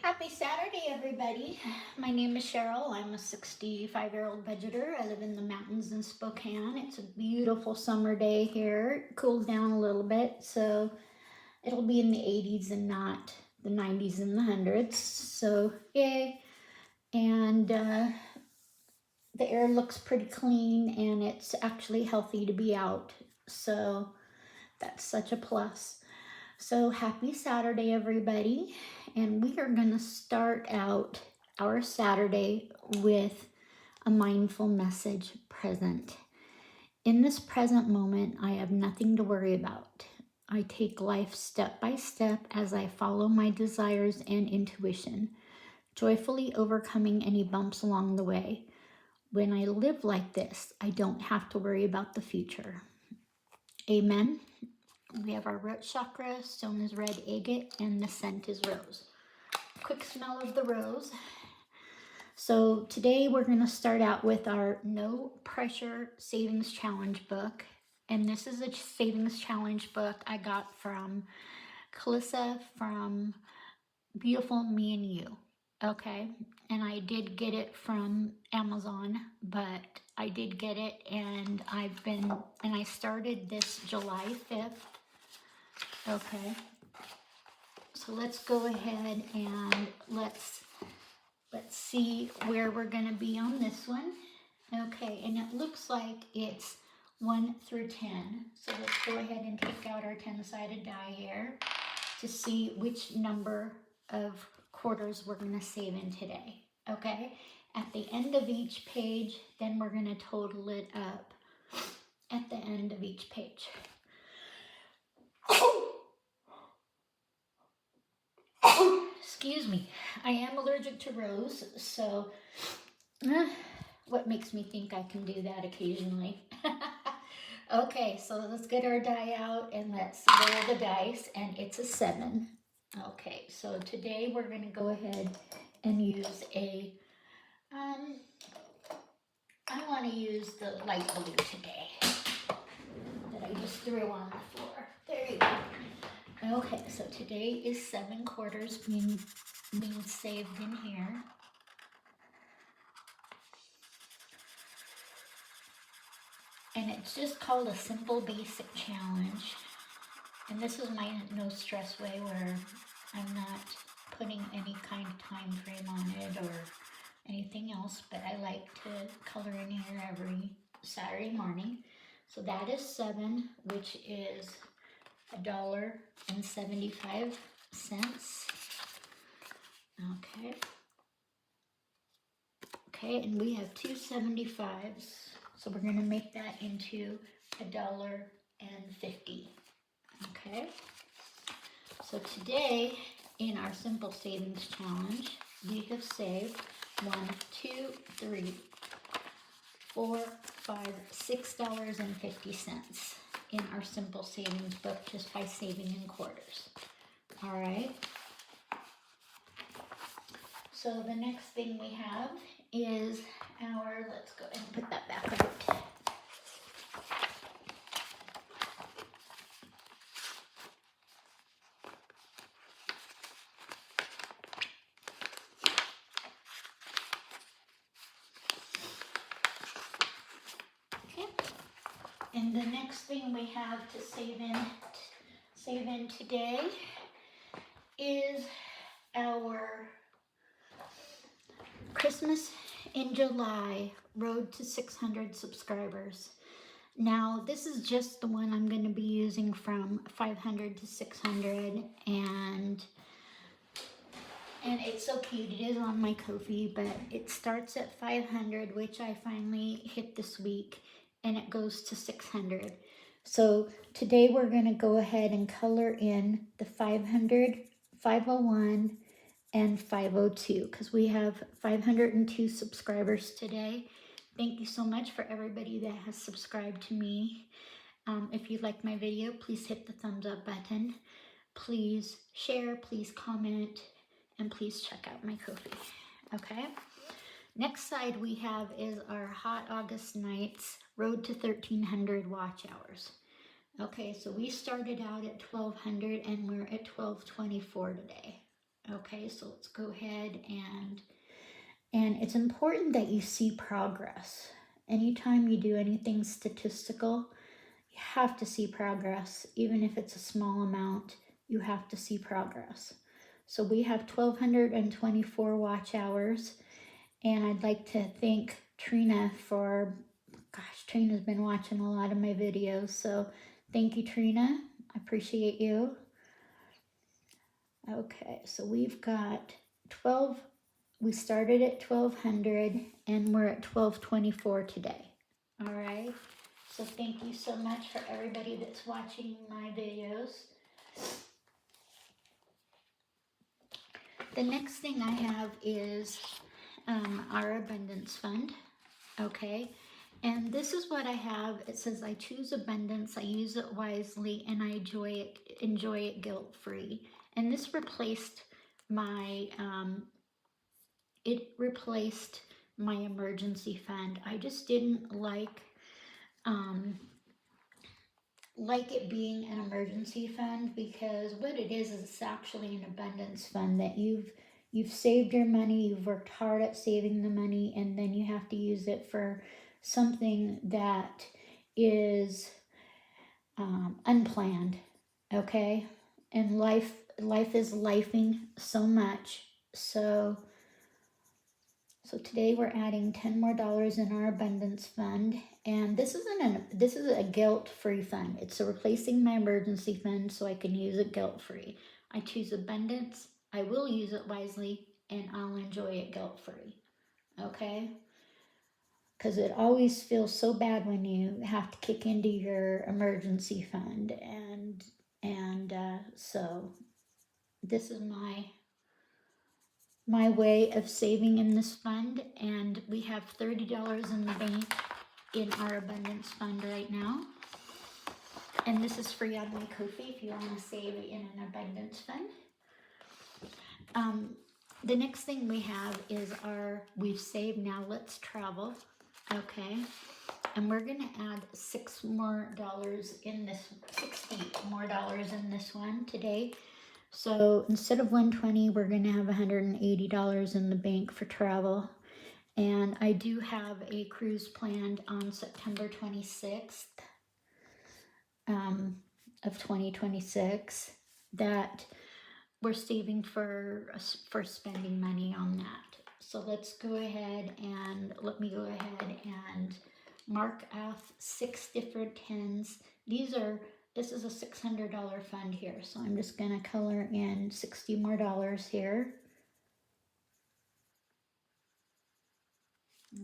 Happy Saturday, everybody. My name is Cheryl. I'm a 65-year-old vegetar. I live in the mountains in Spokane. It's a beautiful summer day here. It cooled down a little bit, so it'll be in the 80s and not the 90s and the hundreds. So, yay. And the air looks pretty clean, and it's actually healthy to be out. So, that's such a plus. So happy Saturday, everybody. And we are going to start out our Saturday with a mindful message present. In this present moment, I have nothing to worry about. I take life step by step as I follow my desires and intuition, joyfully overcoming any bumps along the way. When I live like this, I don't have to worry about the future. Amen. We have our root chakra, stone is red agate, and the scent is rose. Quick smell of the rose. So today we're going to start out with our No Pressure Savings Challenge book. And this is a savings challenge book I got from Calissa from Beautiful Me and You. Okay, and I did get it from Amazon, but I did get it, and I started this July 5th. Okay, so let's go ahead and let's see where we're going to be on this one. Okay, and it looks like it's 1 through 10. So let's go ahead and take out our 10-sided die here to see which number of quarters we're going to save in today. Okay, at the end of each page, then we're going to total it up at the end of each page. Excuse me, I am allergic to rose, so what makes me think I can do that occasionally? Okay, so let's get our die out and let's roll the dice, and it's a 7. Okay, so today we're going to go ahead and use a, I want to use the light blue today that I just threw on the floor. There you go. Okay, so today is 7 quarters being saved in here. And it's just called a simple basic challenge. And this is my no stress way where I'm not putting any kind of time frame on it or anything else, but I like to color in here every Saturday morning. So that is 7, which is $1.75. Okay. Okay, and we have 2 75s. So we're going to make that into $1.50. Okay. So today in our simple savings challenge, we have saved $6.50 in our simple savings book just by saving in quarters. All right. So the next thing we have is our, let's go ahead and put that back out. Okay. And the next thing we have to save in today is our Christmas in July Road to 600 subscribers. Now, this is just the one I'm going to be using from 500 to 600, and it's so cute. It is on my Ko-fi, but it starts at 500, which I finally hit this week, and it goes to 600. So today we're going to go ahead and color in the 500, 501, and 502 because we have 502 subscribers today. Thank you so much for everybody that has subscribed to me. If you like my video, please hit the thumbs up button. Please share, please comment, and please check out my Ko-fi. Okay. Next side we have is our Hot August Nights Road to 1300 watch hours. Okay, so we started out at 1200 and we're at 1224 today. Okay, so let's go ahead and it's important that you see progress. Anytime you do anything statistical, you have to see progress. Even if it's a small amount, you have to see progress. So we have 1,224 watch hours, and I'd like to thank Trina for, gosh, Trina's been watching a lot of my videos, so thank you, Trina. I appreciate you. Okay, so we've got 12, we started at 1,200 and we're at 1,224 today. All right, so thank you so much for everybody that's watching my videos. The next thing I have is our abundance fund. Okay, and this is what I have. It says I choose abundance, I use it wisely, and I enjoy it guilt-free. And this replaced my emergency fund. I just didn't like it being an emergency fund, because what it is it's actually an abundance fund that you've saved your money, you've worked hard at saving the money, and then you have to use it for something that is unplanned. Okay, and life is lifing so much. So today we're adding $10 more in our abundance fund, and this is a guilt-free fund. It's replacing my emergency fund so I can use it guilt-free. I choose abundance, I will use it wisely, and I'll enjoy it guilt-free. Okay? Because it always feels so bad when you have to kick into your emergency fund, and so this is my way of saving in this fund, and we have $30 in the bank in our abundance fund right now. And this is free on my Ko-fi if you want to save in an abundance fund. The next thing we have is we've saved now, let's travel. Okay, and we're gonna add $60 more in this one today. So instead of 120, we're gonna have $180 in the bank for travel. And I do have a cruise planned on September 26th of 2026 that we're saving for spending money on that. So let's go ahead and let me go ahead and mark off 6 different 10s. This is a $600 fund here, so I'm just gonna color in $60 more here.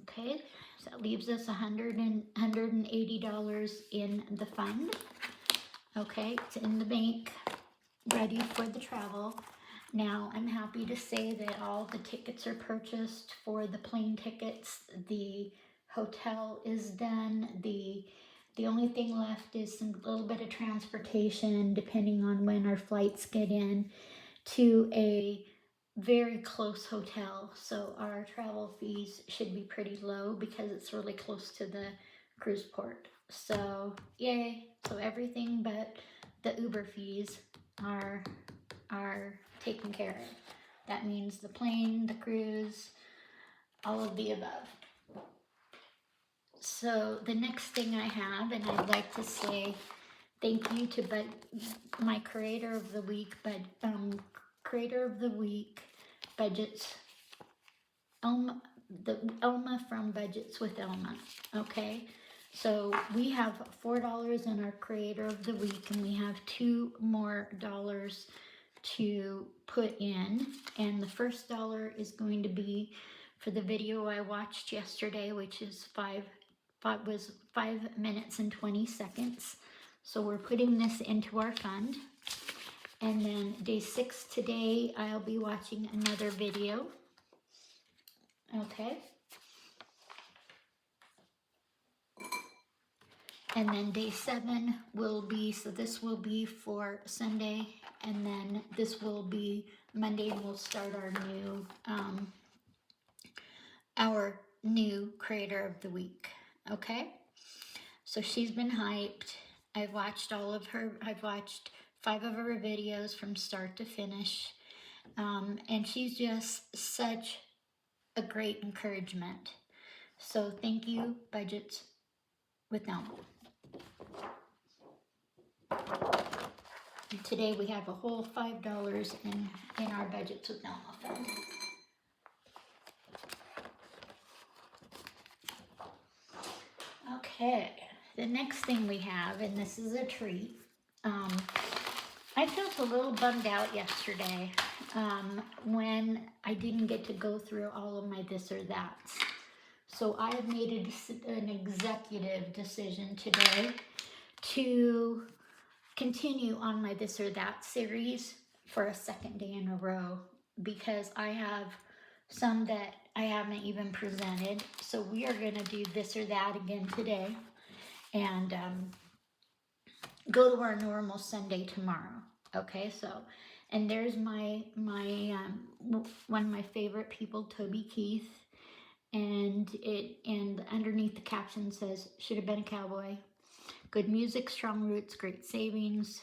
Okay, so that leaves us $180 in the fund. Okay, it's in the bank, ready for the travel. Now, I'm happy to say that all the tickets are purchased for the plane tickets. The hotel is done. The only thing left is a little bit of transportation, depending on when our flights get in, to a very close hotel. So our travel fees should be pretty low because it's really close to the cruise port. So yay. So everything but the Uber fees are taken care of. That means the plane, the cruise, all of the above. So the next thing I have, and I'd like to say thank you to my creator of the week, budgets, Elma from Budgets with Elma. Okay, so we have $4 in our creator of the week, and we have $2 more to put in, and the first dollar is going to be for the video I watched yesterday, which is 5 minutes and 20 seconds. So we're putting this into our fund. And then day 6 today, I'll be watching another video. Okay. And then day 7 will be, so this will be for Sunday, and then this will be Monday, and we'll start our new creator of the week. Okay, so she's been hyped. I've watched 5 of her videos from start to finish, And she's just such a great encouragement. So thank you, Budgets with Elma. And today we have a whole $5 in our Budgets with Elma fund. Okay, the next thing we have, and this is a treat. I felt a little bummed out yesterday when I didn't get to go through all of my this or that's. So I have made an executive decision today to continue on my this or that series for a second day in a row, because I have some that I haven't even presented. So we are going to do this or that again today, and go to our normal Sunday tomorrow. Okay, so, and there's my one of my favorite people, Toby Keith, and underneath the caption says, "Should have been a cowboy. Good music, strong roots, great savings."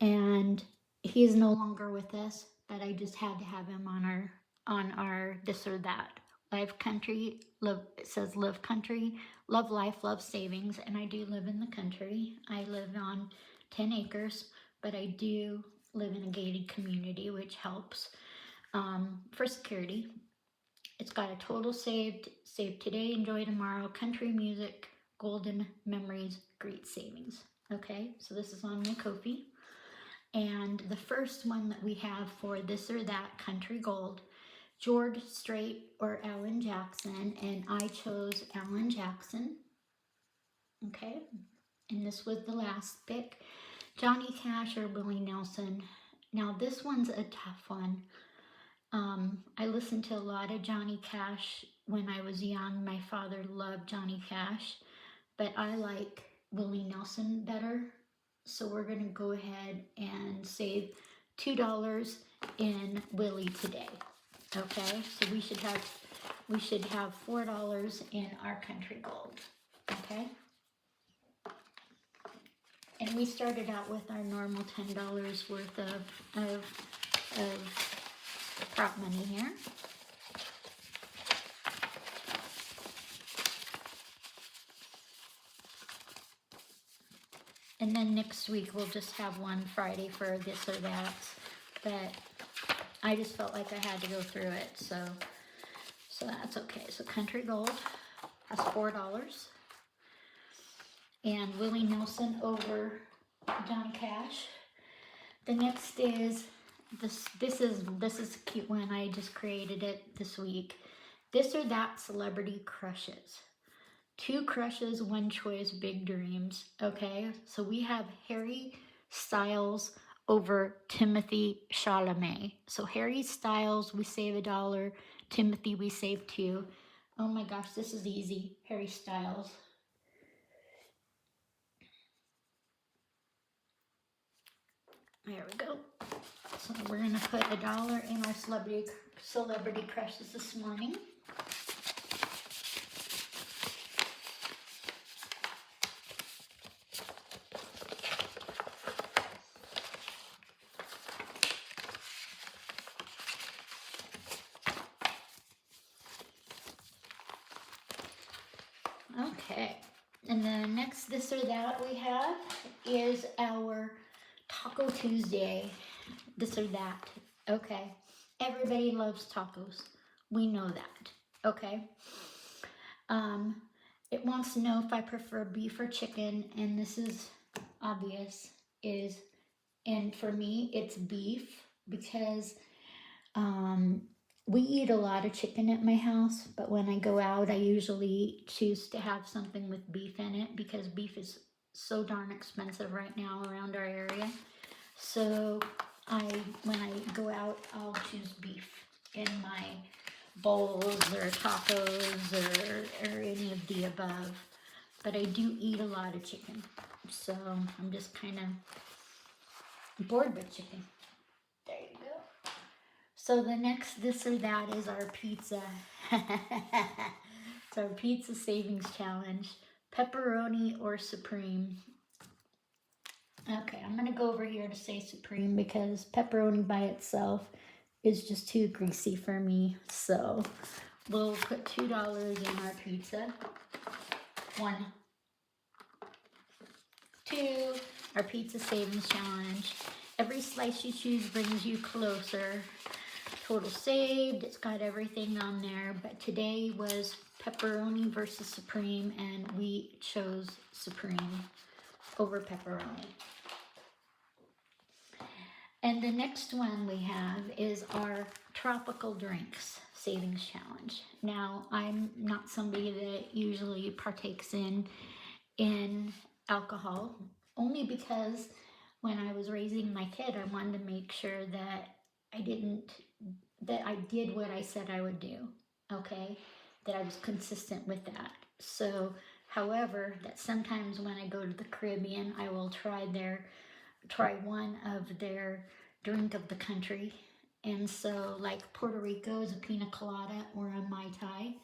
And he is no longer with us, but I just had to have him on our this or that. Live country, love, it says live country, love life, love savings, and I do live in the country. I live on 10 acres, but I do live in a gated community, which helps for security. It's got a total saved, save today, enjoy tomorrow, country music, golden memories, great savings. Okay, so this is on my Ko-fi. And the first one that we have for this or that country gold, George Strait or Alan Jackson, and I chose Alan Jackson. Okay, and this was the last pick. Johnny Cash or Willie Nelson. Now this one's a tough one. I listened to a lot of Johnny Cash when I was young. My father loved Johnny Cash, but I like Willie Nelson better. So we're gonna go ahead and save $2 in Willie today. Okay, so we should have $4 in our country gold. Okay, and we started out with our normal $10 worth of prop money here. And then next week we'll just have one Friday for this or that. But I just felt like I had to go through it, so that's okay. So country gold has $4. And Willie Nelson over Johnny Cash. The next is this is a cute one. I just created it this week. This or that celebrity crushes. 2 crushes, 1 choice, big dreams. Okay, so we have Harry Styles over Timothy Chalamet. So Harry Styles, we save $1. Timothy, we save 2. Oh my gosh, this is easy. Harry Styles. There we go. So we're gonna put $1 in our celebrity crushes this morning. Okay, and the next this or that we have is our Taco Tuesday, this or that. Okay, everybody loves tacos. We know that. Okay. It wants to know if I prefer beef or chicken, and this is obvious. And for me, it's beef because we eat a lot of chicken at my house, but when I go out, I usually choose to have something with beef in it because beef is so darn expensive right now around our area. So when I go out, I'll choose beef in my bowls or tacos or any of the above. But I do eat a lot of chicken, so I'm just kind of bored with chicken. There you go. So the next this or that is our pizza. It's our pizza savings challenge. Pepperoni or supreme. Okay, I'm gonna go over here to say supreme because pepperoni by itself is just too greasy for me. So we'll put $2 in our pizza. 1, 2, our pizza savings challenge. Every slice you choose brings you closer. Total saved, it's got everything on there, but today was pepperoni versus supreme, and we chose supreme over pepperoni. And the next one we have is our tropical drinks savings challenge. Now, I'm not somebody that usually partakes in alcohol, only because when I was raising my kid, I wanted to make sure that I did what I said I would do, okay? That I was consistent with that. So, however, that sometimes when I go to the Caribbean, I will try one of their drink of the country. And so, like Puerto Rico is a pina colada or a Mai Tai,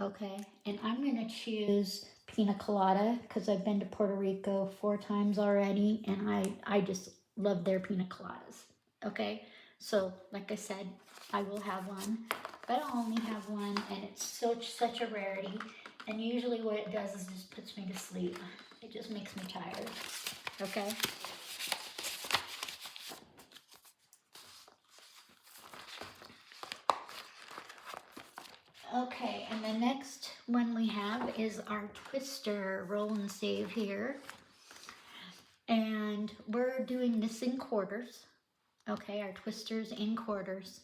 okay? And I'm gonna choose pina colada because I've been to Puerto Rico 4 times already, and I just love their pina coladas, okay? So, like I said, I will have one, but I'll only have one, and it's such a rarity. And usually what it does is just puts me to sleep. It just makes me tired, okay? Okay, and the next one we have is our Twister roll and save here. And we're doing this in quarters. Okay, our Twisters in quarters.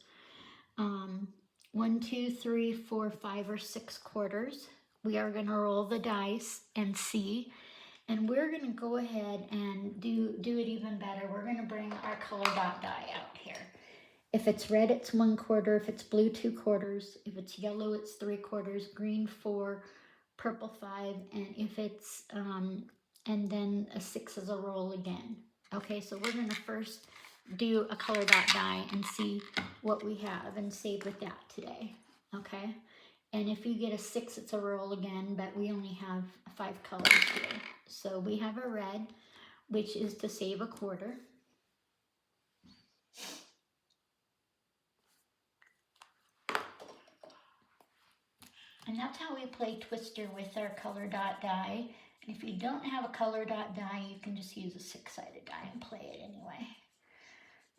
1, 2, 3, 4, 5, or 6 quarters. We are gonna roll the dice and see. And we're gonna go ahead and do it even better. We're gonna bring our color dot die out here. If it's red, it's 1 quarter. If it's blue, 2 quarters. If it's yellow, it's 3 quarters. Green, 4. Purple, 5. And if it's, and then a 6 is a roll again. Okay, so we're gonna first do a color dot die and see what we have and save with that today. Okay, and if you get a 6, it's a roll again, but we only have 5 colors here. So we have a red, which is to save a quarter. And that's how we play Twister with our color dot die. And if you don't have a color dot die, you can just use a 6-sided die and play it anyway.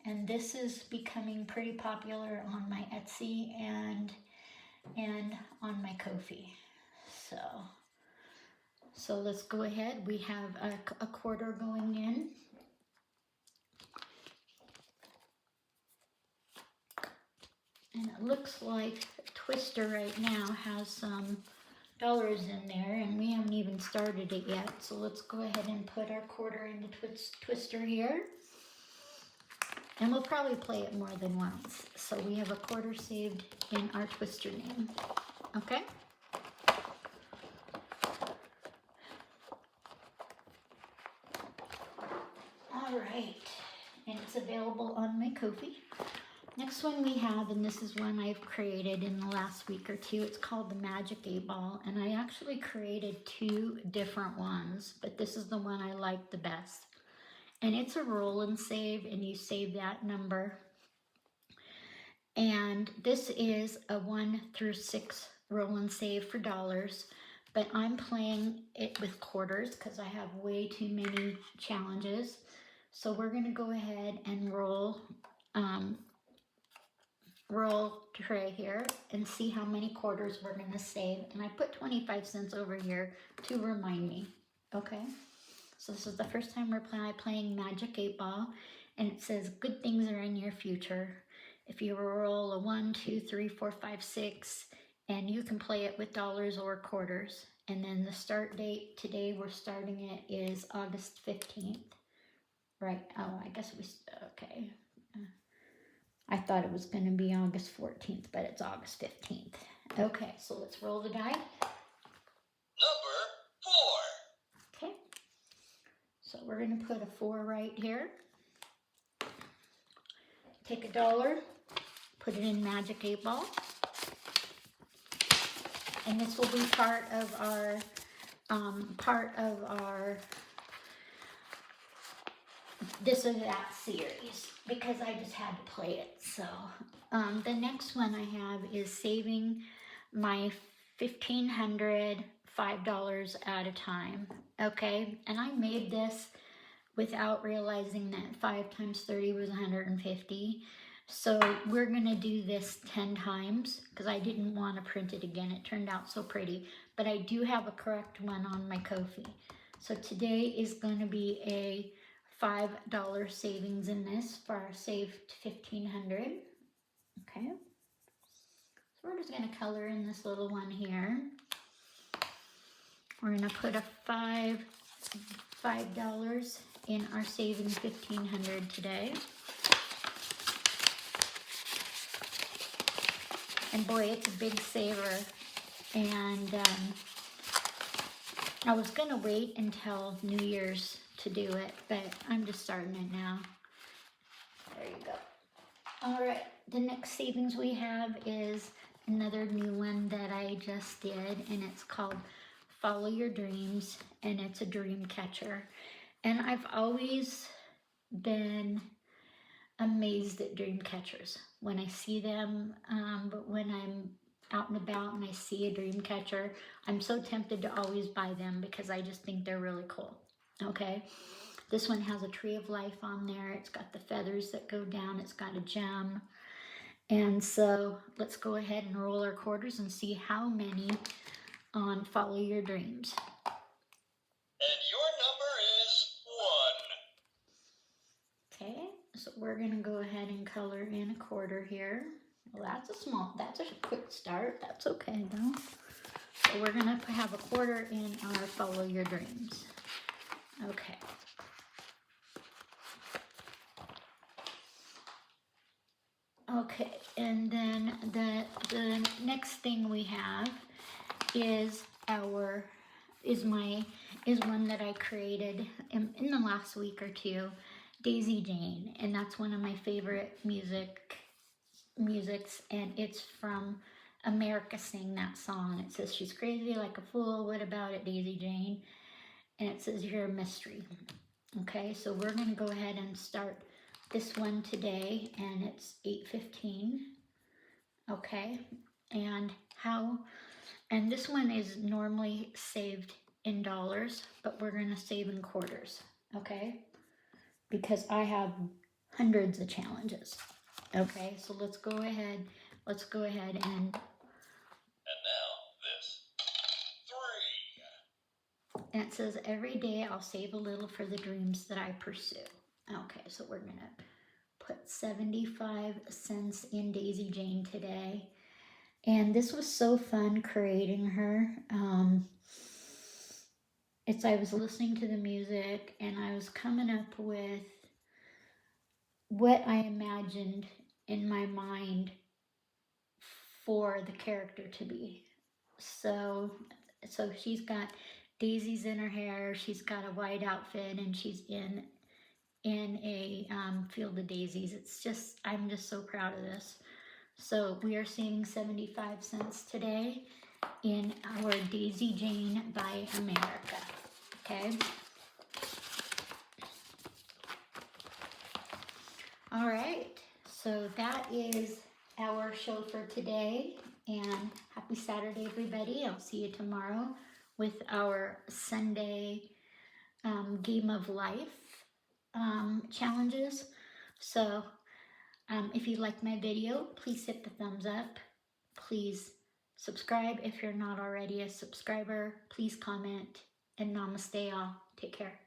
And this is becoming pretty popular on my Etsy and on my Ko-fi. So let's go ahead. We have a quarter going in. And it looks like Twister right now has some dollars in there, and we haven't even started it yet. So let's go ahead and put our quarter into Twister here. And we'll probably play it more than once. So we have a quarter saved in our Twister name. Okay? All right. And it's available on my Ko-fi. Next one we have, and this is one I've created in the last week or two, it's called the Magic 8 Ball, and I actually created 2 different ones, but this is the one I like the best. And it's a roll and save, and you save that number. And this is a 1 through 6 roll and save for dollars, but I'm playing it with quarters because I have way too many challenges. So we're gonna go ahead and roll tray here and see how many quarters we're gonna save. And I put 25 cents over here to remind me, okay? So this is the first time we're playing Magic 8 Ball, and it says good things are in your future. If you roll a 1, 2, 3, 4, 5, 6, and you can play it with dollars or quarters. And then the start date, today we're starting it, is August 15th. Right, oh, I guess okay. I thought it was going to be August 14th, but it's August 15th. Okay, so let's roll the die. Number 4. Okay, so we're going to put a 4 right here. Take a dollar, put it in Magic 8 Ball. And this will be part of our this or that series, because I just had to play it, so The next one I have is saving my $1,500 $5 at a time. Okay, and I made this without realizing that 5 times 30 was 150. So we're gonna do this 10 times because I didn't want to print it again. It turned out so pretty, but I do have a correct one on my Ko-fi. So today is gonna be a $5 savings in this for our saved 1,500. Okay, so we're just gonna color in this little one here. We're gonna put a $5 in our saving 1,500 today. And boy, it's a big saver. And I was gonna wait until New Year's to do it, but I'm just starting it now. There you go. All right, the next savings we have is another new one that I just did, and it's called Follow Your Dreams, and it's a dream catcher. And I've always been amazed at dream catchers when I see them, but when I'm out and about and I see a dream catcher, I'm so tempted to always buy them because I just think they're really cool. Okay, this one has a tree of life on there. It's got the feathers that go down. It's got a gem. And so let's go ahead and roll our quarters and see how many on Follow Your Dreams. And your number is 1. Okay, so we're gonna go ahead and color in a quarter here. Well, that's a quick start. That's okay though. So we're gonna have a quarter in our Follow Your Dreams. Okay. Okay, and then the next thing we have is one that I created in the last week or two, Daisy Jane, and that's one of my favorite musics, and it's from America Sing that song. It says she's crazy like a fool, what about it, Daisy Jane? And it says you're a mystery. Okay, so we're gonna go ahead and start this one today, and it's 8:15. Okay, and this one is normally saved in dollars, but we're gonna save in quarters. Okay, because I have hundreds of challenges. Okay, so let's go ahead and now this. 3. and it says every day I'll save a little for the dreams that I pursue. Okay, so we're gonna put 75 cents in Daisy Jane today. And this was so fun creating her. I was listening to the music and I was coming up with what I imagined in my mind for the character to be. So she's got daisies in her hair, she's got a white outfit, and she's in a field of daisies. I'm just so proud of this. So we are saving 75 cents today in our Daisy Jane by America. Okay. All right. So that is our show for today. And happy Saturday, everybody. I'll see you tomorrow with our Sunday Game of Life challenges. So if you like my video, please hit the thumbs up. Please subscribe if you're not already a subscriber. Please comment, and namaste all. Take care.